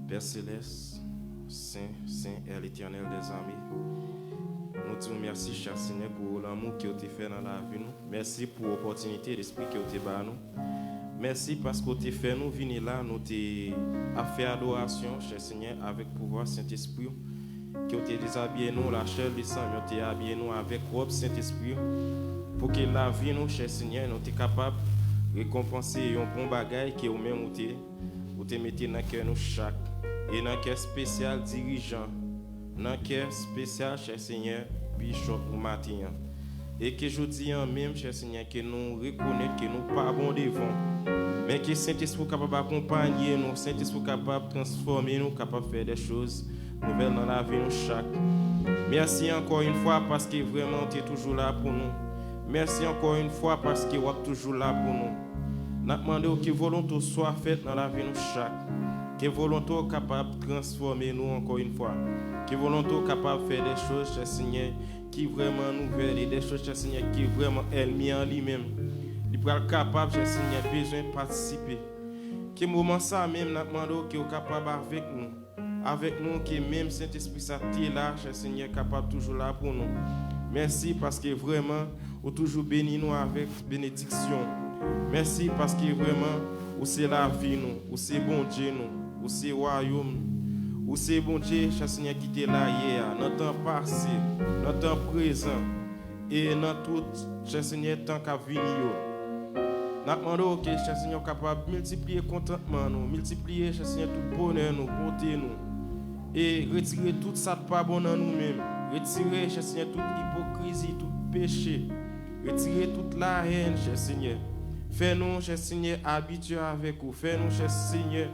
Père Céleste, Saint, Saint est l'Éternel des armées. Nous disons merci, cher Seigneur, pour l'amour que tu as fait dans la vie. Merci pour l'opportunité d'esprit que tu as donné. Merci parce que tu as fait nous venir là, nous t'as fait adoration, cher Seigneur, avec pouvoir Saint-Esprit. Que tu as déshabillé nous, la chair, le sang, tu as habillé nous avec robe Saint-Esprit. Pour que la vie, nous, cher Seigneur, nous sommes capables de récompenser un bon bagage que nous-mêmes, nous te mettez dans le cœur nous chaque. Et dans le cœur spécial dirigeant, dans le cœur spécial, cher Seigneur, Bishop ou matin. Et que je dis en même, cher Seigneur, que nous reconnaissons que nous pas bon devant. Mais que Saint-Esprit est capable d'accompagner nous, Saint-Esprit est capable de transformer nous, capable de faire des choses nouvelles dans la vie nous chaque. Merci encore une fois parce que vraiment tu es toujours là pour nous. Merci encore une fois parce que tu es toujours là pour nous. Nous demandons que volonté soit faite dans la vie nous chaque. Que volonté soit capable de transformer nous encore une fois. Que volonté soit capable de faire des choses, cher Seigneur, qui vraiment nouvelles et des choses, cher Seigneur, qui vraiment elle-même en lui-même. Il peut être capable, cher Seigneur, besoin de participer. Que moment ça même, nous demandons qu'il est capable avec nous. Avec nous, que même Saint-Esprit ça est là, cher Seigneur, capable toujours là pour nous. Merci parce que vraiment, vous toujours béni nous avec bénédiction. Merci parce que vraiment, vous c'est la vie nous, vous c'est bon Dieu nous, vous c'est royaume. Vous c'est bon Dieu, cher Seigneur, qui était là hier, dans le temps passé, dans le temps présent, et dans tout, cher Seigneur, tant qu'à venir. Nous demandons que cher Seigneur capable de multiplier contentement nous, multiplier, cher Seigneur, tout bonheur nous, bonté nous, et retirer tout ça de pas bon dans nous-mêmes. Retirer, cher Seigneur, toute hypocrisie, tout péché. Retirer toute la haine, cher Seigneur. Fais-nous, cher Seigneur, habitués avec vous. Fais-nous, cher Seigneur,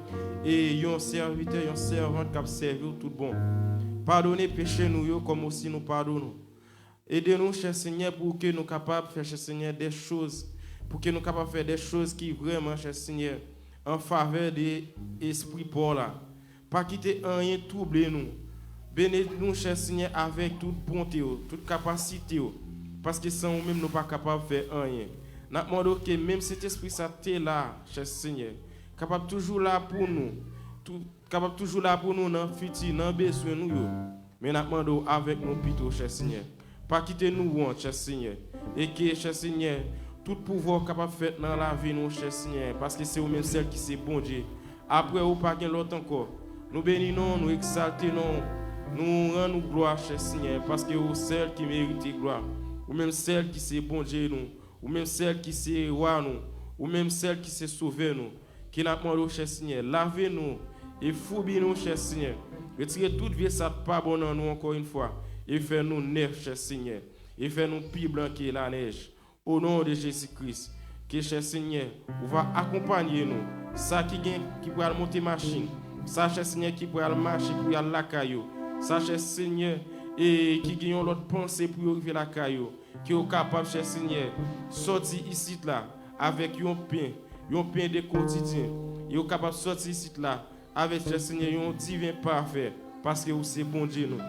et un serviteur, un servant qui a servi tout bon. Pardonnez péché nous comme aussi nous pardonnons. Aidez-nous, cher Seigneur, pour que nous soyons capables de faire, cher Seigneur, des choses. Pour que nous soyons capables de faire des choses qui vraiment, cher Seigneur, en faveur de l'esprit Paul là. Pas quitter rien troubler nous. Bénis-nous, cher Seigneur, avec toute bonté, toute capacité. Parce que sans nous-mêmes, nous ne sommes pas capables de faire rien. Nous demandons que même cet esprit ça est là, cher Seigneur, capable toujours là pour nous, capable toujours là pour nous dans le futur, dans le besoin nous. Mais nous demandons avec nous plutôt, cher Seigneur. Pas quitter nous, cher Seigneur. Et que, cher Seigneur, tout pouvoir capable de faire dans la vie, nous, cher Seigneur, parce que c'est vous-même celle qui c'est bon Dieu. Après, ou pas l'autre encore. Nous bénissons, nous exaltons, nous rendons gloire, cher Seigneur, parce que vous celle qui mérite gloire. Ou même celle qui c'est bon Dieu, nous. Ou même celle qui c'est roi, nous. Ou même celle qui c'est sauvé, nous. Qui n'a pas cher Seigneur. Lavez-nous et fourbez-nous, cher Seigneur. Retirez toute vie, ça pas bon en nous encore une fois. Et faites-nous neuf, cher Seigneur. Et faites-nous plus blanc que la neige. Au nom de Jésus-Christ. Que, cher Seigneur, vous va accompagner nous. Ça qui va monter machine. Ça, cher Seigneur, qui pourra marcher pour aller la caillou. Ça, cher Seigneur, et qui gagne l'autre pensée pour arriver la caillou. Qui est capable, cher Seigneur, sortir ici là avec un pain de quotidien. Il est capable de sortir ici là avec, cher Seigneur, un divin parfait. Parce que vous c'est bon Dieu nous.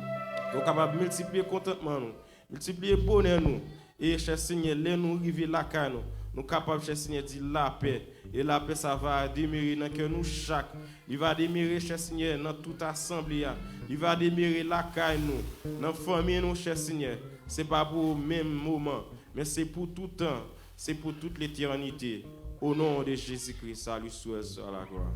Il est capable de multiplier contentement nous, multiplier bonheur nous. Et, cher Seigneur, là nous arriver la caillou. Nous sommes capables, cher Seigneur, de dire la paix. Et la paix, ça va demeurer dans que nous chaque. Il va demeurer, cher Seigneur, dans toute assemblée. Il va demeurer la caille nous. Dans la famille, nous, cher Seigneur. Ce n'est pas pour le même moment, mais c'est pour tout temps. C'est pour toute l'éternité. Au nom de Jésus-Christ, salut, soit à la gloire.